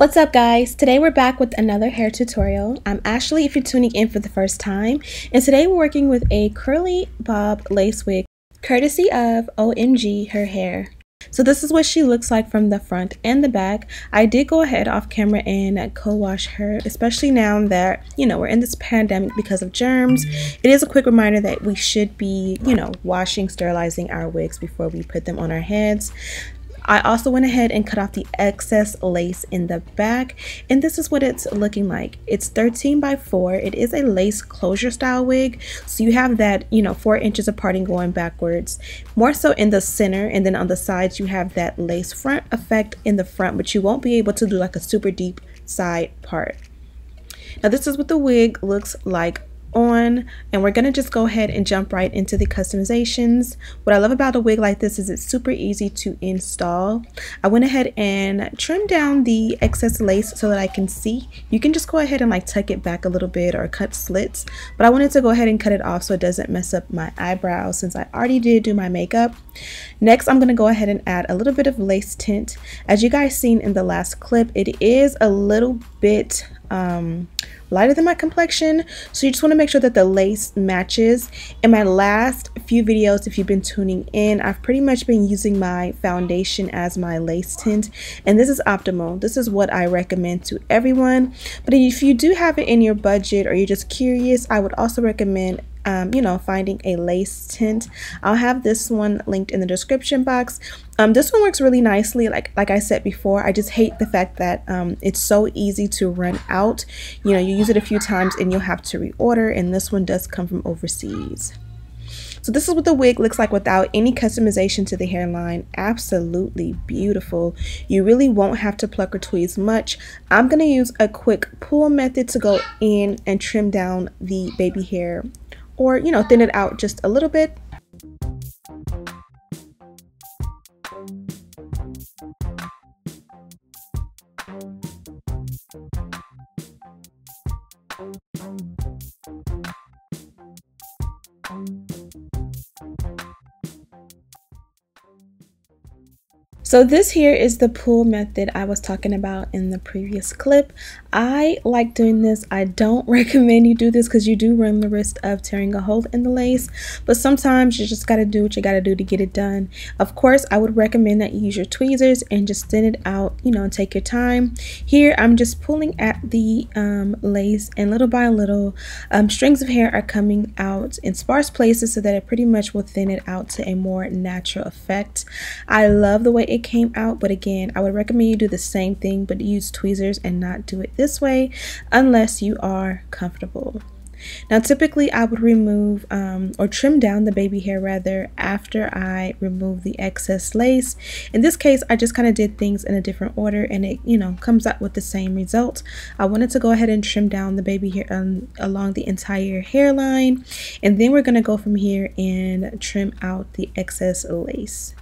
What's up guys? Today we're back with another hair tutorial. I'm Ashley if you're tuning in for the first time, and today we're working with a curly bob lace wig courtesy of OMGHERHAIR. So this is what she looks like from the front and the back. I did go ahead off camera and co-wash her, especially now that, we're in this pandemic because of germs. It is a quick reminder that we should be, washing, sterilizing our wigs before we put them on our heads. I also went ahead and cut off the excess lace in the back, and this is what it's looking like. It's 13 by 4. It is a lace closure style wig, so you have that 4 inches apart and going backwards, more so in the center, and then on the sides you have that lace front effect in the front, but you won't be able to do like a super deep side part. Now this is what the wig looks like on, and we're gonna just go ahead and jump right into the customizations. What I love about a wig like this is it's super easy to install. I went ahead and trimmed down the excess lace so that I can see. You can just go ahead and like tuck it back a little bit or cut slits, but I wanted to go ahead and cut it off so it doesn't mess up my eyebrows since I already did do my makeup. Next, I'm gonna go ahead and add a little bit of lace tint. As you guys seen in the last clip, it is a little bit lighter than my complexion, so you just want to make sure that the lace matches. In my last few videos, if you've been tuning in, I've pretty much been using my foundation as my lace tint, and this is optimal. This is what I recommend to everyone, but if you do have it in your budget or you're just curious, I would also recommend finding a lace tint. I'll have this one linked in the description box. This one works really nicely. Like I said before, I just hate the fact that it's so easy to run out. You use it a few times and you'll have to reorder, and this one does come from overseas. So this is what the wig looks like without any customization to the hairline. Absolutely beautiful. You really won't have to pluck or tweeze much. I'm going to use a quick pull method to go in and trim down the baby hair, or thin it out just a little bit. So this here is the pull method I was talking about in the previous clip. I like doing this. I don't recommend you do this because you do run the risk of tearing a hole in the lace, but sometimes you just got to do what you got to do to get it done. Of course, I would recommend that you use your tweezers and just thin it out, and take your time. Here, I'm just pulling at the lace, and little by little, strings of hair are coming out in sparse places so that it pretty much will thin it out to a more natural effect. I love the way it came out, but again, I would recommend you do the same thing but use tweezers and not do it this way unless you are comfortable. Now typically I would remove or trim down the baby hair rather after I remove the excess lace. In this case, I just kind of did things in a different order, and it comes out with the same result. I wanted to go ahead and trim down the baby hair along the entire hairline, and then we're going to go from here and trim out the excess lace.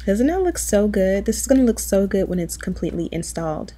Doesn't that look so good? This is going to look so good when it's completely installed.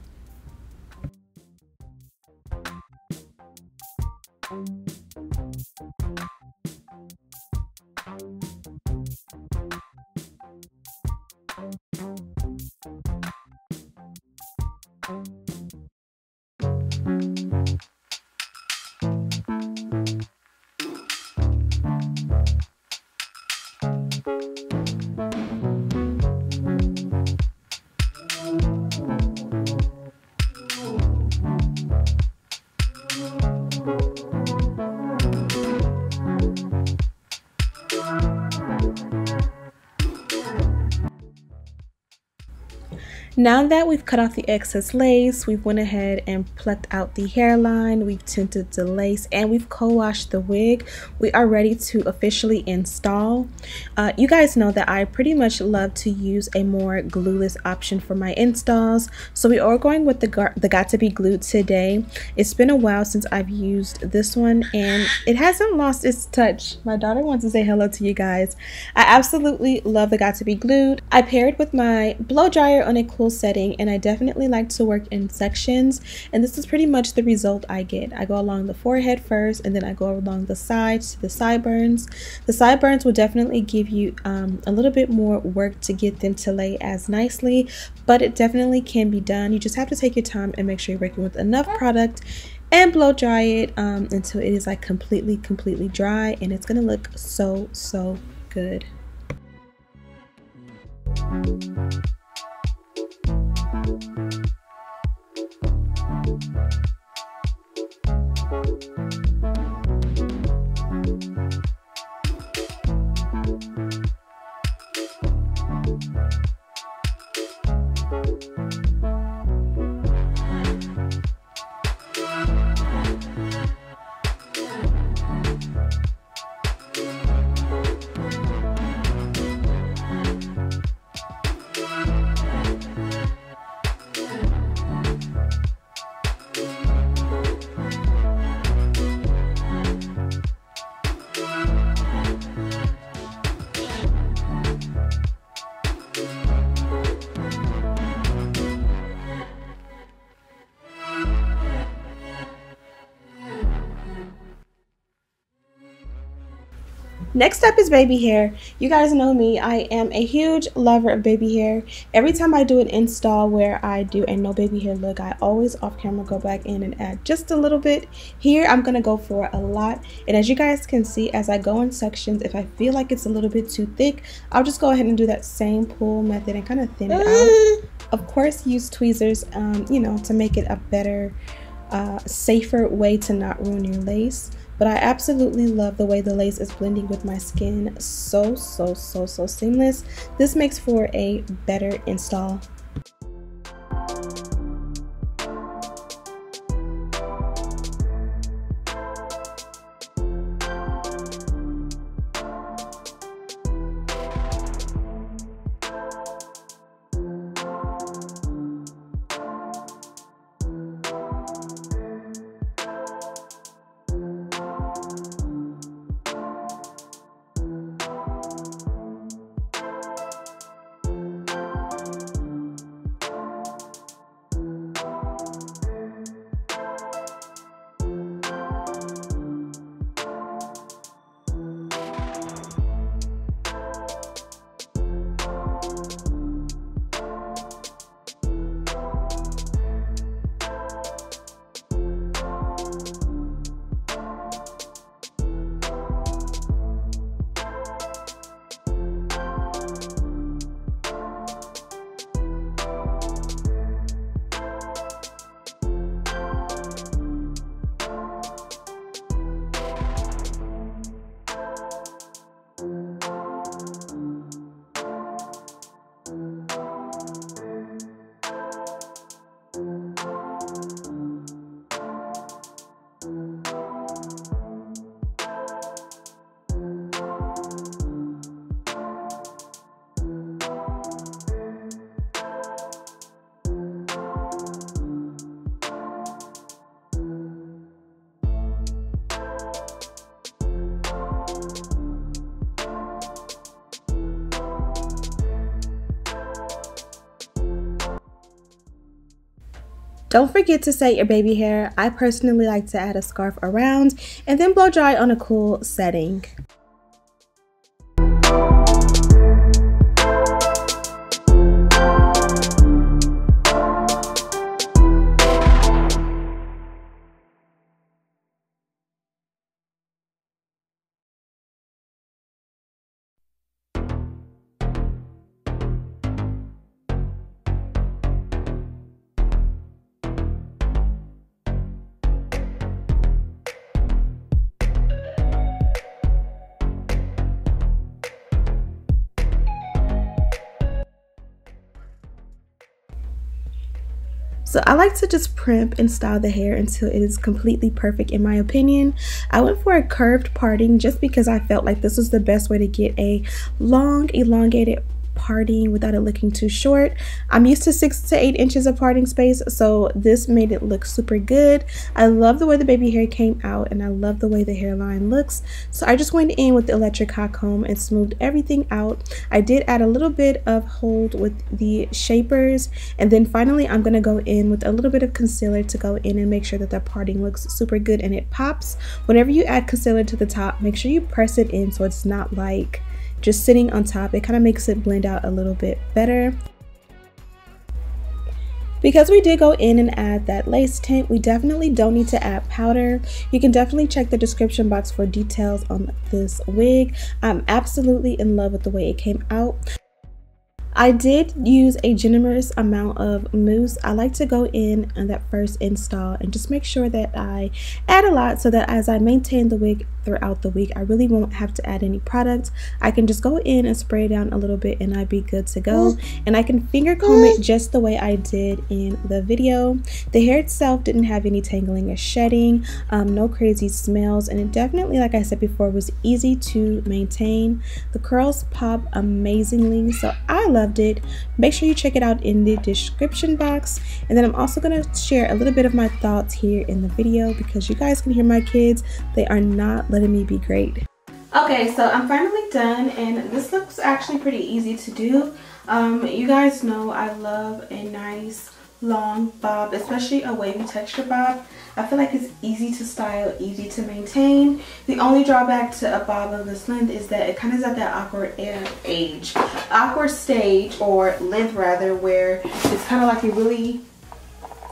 Now that we've cut off the excess lace, we've went ahead and plucked out the hairline, we've tinted the lace, and we've co-washed the wig. We are ready to officially install. You guys know that I pretty much love to use a more glueless option for my installs, so we are going with the Got to Be Glued today. It's been a while since I've used this one, and it hasn't lost its touch. My daughter wants to say hello to you guys. I absolutely love the Got to Be Glued. I paired with my blow dryer on a cool setting, and I definitely like to work in sections, and this is pretty much the result I get. I go along the forehead first, and then I go along the sides to the sideburns. The sideburns will definitely give you a little bit more work to get them to lay as nicely, but it definitely can be done. You just have to take your time and make sure you're working with enough product and blow dry it until it is like completely dry, and it's gonna look so good. Next up is baby hair. You guys know me, I am a huge lover of baby hair. Every time I do an install where I do a no baby hair look, I always off camera go back in and add just a little bit. Here I'm gonna go for a lot, and as you guys can see, as I go in sections, if I feel like it's a little bit too thick, I'll just go ahead and do that same pull method and kind of thin it out. Of course, use tweezers you know, to make it a better safer way to not ruin your lace. But I absolutely love the way the lace is blending with my skin. So seamless. This makes for a better install. Don't forget to set your baby hair. I personally like to add a scarf around and then blow dry on a cool setting. So I like to just primp and style the hair until it is completely perfect in my opinion. I went for a curved parting just because I felt like this was the best way to get a long elongated parting without it looking too short. I'm used to 6 to 8 inches of parting space, so this made it look super good. I love the way the baby hair came out, and I love the way the hairline looks. So I just went in with the electric hot comb and smoothed everything out. I did add a little bit of hold with the shapers, and then finally I'm going to go in with a little bit of concealer to go in and make sure that the parting looks super good and it pops. Whenever you add concealer to the top, make sure you press it in so it's not like just sitting on top. It kind of makes it blend out a little bit better. Because we did go in and add that lace tint, we definitely don't need to add powder. You can definitely check the description box for details on this wig. I'm absolutely in love with the way it came out. I did use a generous amount of mousse. I like to go in on that first install and just make sure that I add a lot so that as I maintain the wig throughout the week, I really won't have to add any product. I can just go in and spray down a little bit and I'd be good to go. And I can finger comb it just the way I did in the video. The hair itself didn't have any tangling or shedding, no crazy smells, and it definitely, like I said before, was easy to maintain. The curls pop amazingly, so I loved it. Make sure you check it out in the description box, and then I'm also going to share a little bit of my thoughts here in the video because you guys can hear my kids. They are not letting me be great. Okay, so I'm finally done, and this looks actually pretty easy to do. You guys know I love a nice long bob, especially a wavy texture bob. I feel like it's easy to style, easy to maintain. The only drawback to a bob of this length is that it kind of is at that awkward stage, or length rather, where it's kind of like you really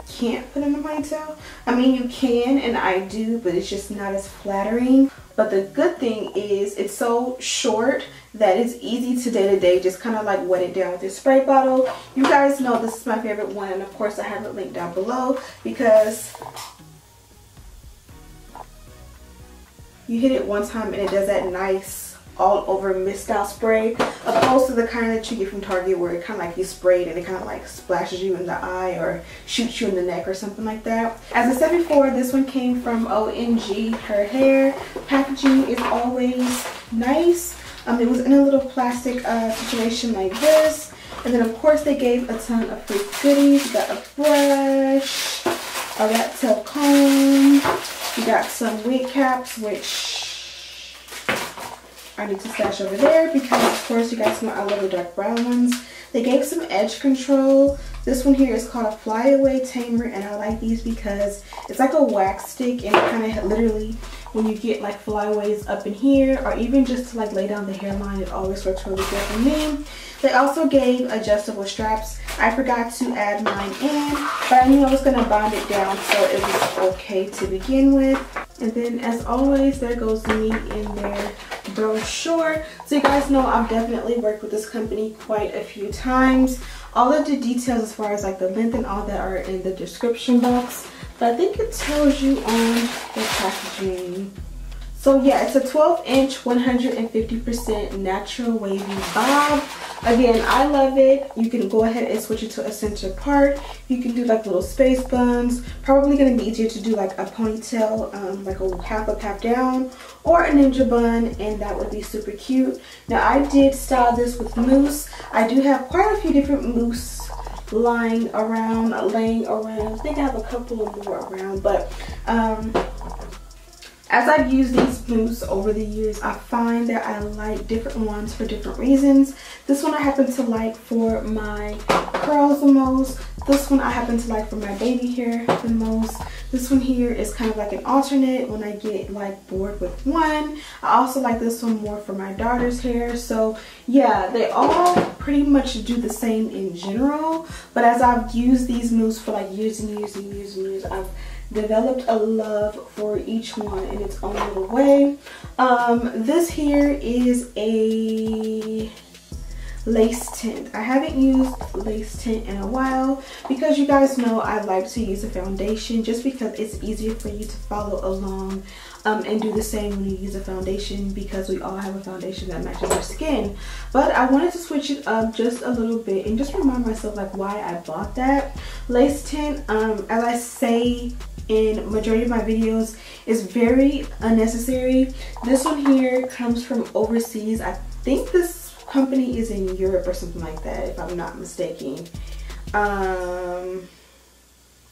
can't put in a ponytail. I mean, you can, and I do, but it's just not as flattering. But the good thing is it's so short that it's easy to day-to-day just kind of like wet it down with your spray bottle. You guys know this is my favorite one, and of course I have it linked down below because you hit it one time and it does that nice all over mist out spray, opposed to the kind that you get from Target where it kind of like you sprayed and it kind of like splashes you in the eye or shoots you in the neck or something like that. As I said before, this one came from OMGHERHAIR. Packaging is always nice. It was in a little plastic situation like this, and then of course they gave a ton of free goodies. You got a brush, a rat tail comb, you got some wig caps, which I need to stash over there because of course you guys know I love the dark brown ones. They gave some edge control. This one here is called a flyaway tamer, and I like these because it's like a wax stick, and it kind of literally, when you get like flyaways up in here or even just to like lay down the hairline, it always works really good for me. They also gave adjustable straps. I forgot to add mine in, but I knew I was going to bond it down, so it was okay to begin with. And then as always, there goes me in their brochure. So you guys know I've definitely worked with this company quite a few times. All of the details as far as like the length and all that are in the description box, but I think it tells you on the packaging. So yeah, it's a 12-inch 150% natural wavy bob. Again, I love it. You can go ahead and switch it to a center part. You can do like little space buns. Probably going to be easier to do like a ponytail, like a half up, half down, or a ninja bun, and that would be super cute. Now I did style this with mousse. I do have quite a few different mousse laying around. I think I have a couple more around, but as I've used these mousse over the years, I find that I like different ones for different reasons. This one I happen to like for my curls the most. This one I happen to like for my baby hair the most. This one here is kind of like an alternate when I get like bored with one. I also like this one more for my daughter's hair. So yeah, they all pretty much do the same in general. But as I've used these mousse for like years and years and years and years, I've developed a love for each one in its own little way. This here is a lace tint. I haven't used lace tint in a while because you guys know I like to use a foundation just because it's easier for you to follow along and do the same when you use a foundation, because we all have a foundation that matches our skin. But I wanted to switch it up just a little bit and just remind myself like why I bought that. Lace tint, as I say in majority of my videos, is very unnecessary. This one here comes from overseas. I think this company is in Europe or something like that, if I'm not mistaken.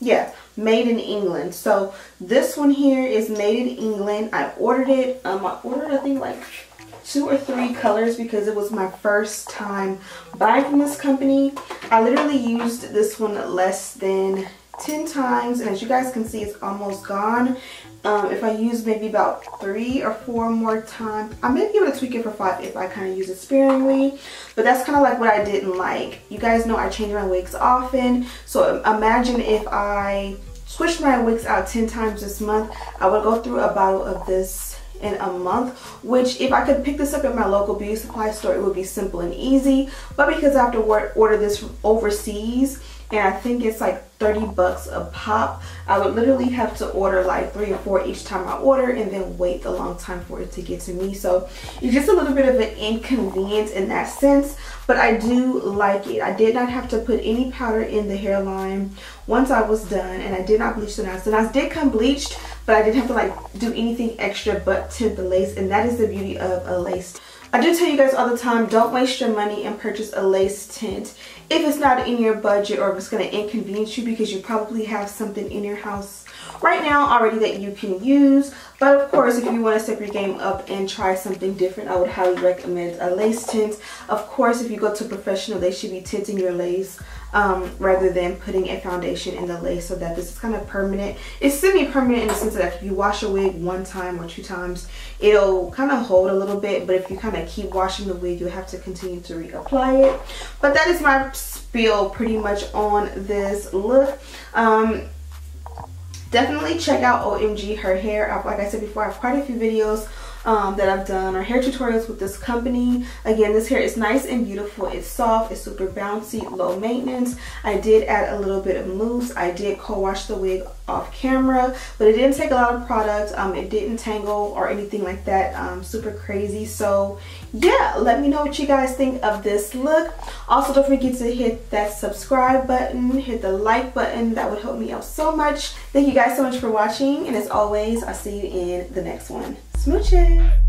Yeah, made in England. So this one here is made in England. I ordered it. I ordered, I think, like 2 or 3 colors because it was my first time buying from this company. I literally used this one less than 10 times, and as you guys can see, it's almost gone. If I use maybe about 3 or 4 more times, I may be able to tweak it for 5 if I kind of use it sparingly. But that's kind of like what I didn't like. You guys know I change my wigs often, so imagine if I switched my wigs out 10 times this month, I would go through a bottle of this in a month, which if I could pick this up at my local beauty supply store, it would be simple and easy. But because I have to order this overseas, and I think it's like 30 bucks a pop, I would literally have to order like 3 or 4 each time I order, and then wait a long time for it to get to me. So it's just a little bit of an inconvenience in that sense, but I do like it. I did not have to put any powder in the hairline once I was done, and I did not bleach the knots. The knots did come bleached, but I didn't have to like do anything extra but tint the lace, and that is the beauty of a lace. I do tell you guys all the time, don't waste your money and purchase a lace tint if it's not in your budget, or if it's going to inconvenience you, because you probably have something in your house right now already that you can use. But of course, if you want to step your game up and try something different, I would highly recommend a lace tint. Of course, if you go to a professional, they should be tinting your lace rather than putting a foundation in the lace, so that this is kind of permanent. It's semi-permanent in the sense that if you wash a wig 1 time or 2 times, it'll kind of hold a little bit, but if you kind of keep washing the wig, you'll have to continue to reapply it. But that is my spiel pretty much on this look. Definitely check out OMG Her Hair. Like I said before, I have quite a few videos that I've done, or hair tutorials with this company. Again, this hair is nice and beautiful. It's soft, it's super bouncy, low maintenance. I did add a little bit of mousse. I did co-wash the wig off camera, but it didn't take a lot of product. It didn't tangle or anything like that super crazy. So yeah, let me know what you guys think of this look. Also, don't forget to hit that subscribe button, hit the like button. That would help me out so much. Thank you guys so much for watching, and as always, I'll see you in the next one. Smooches!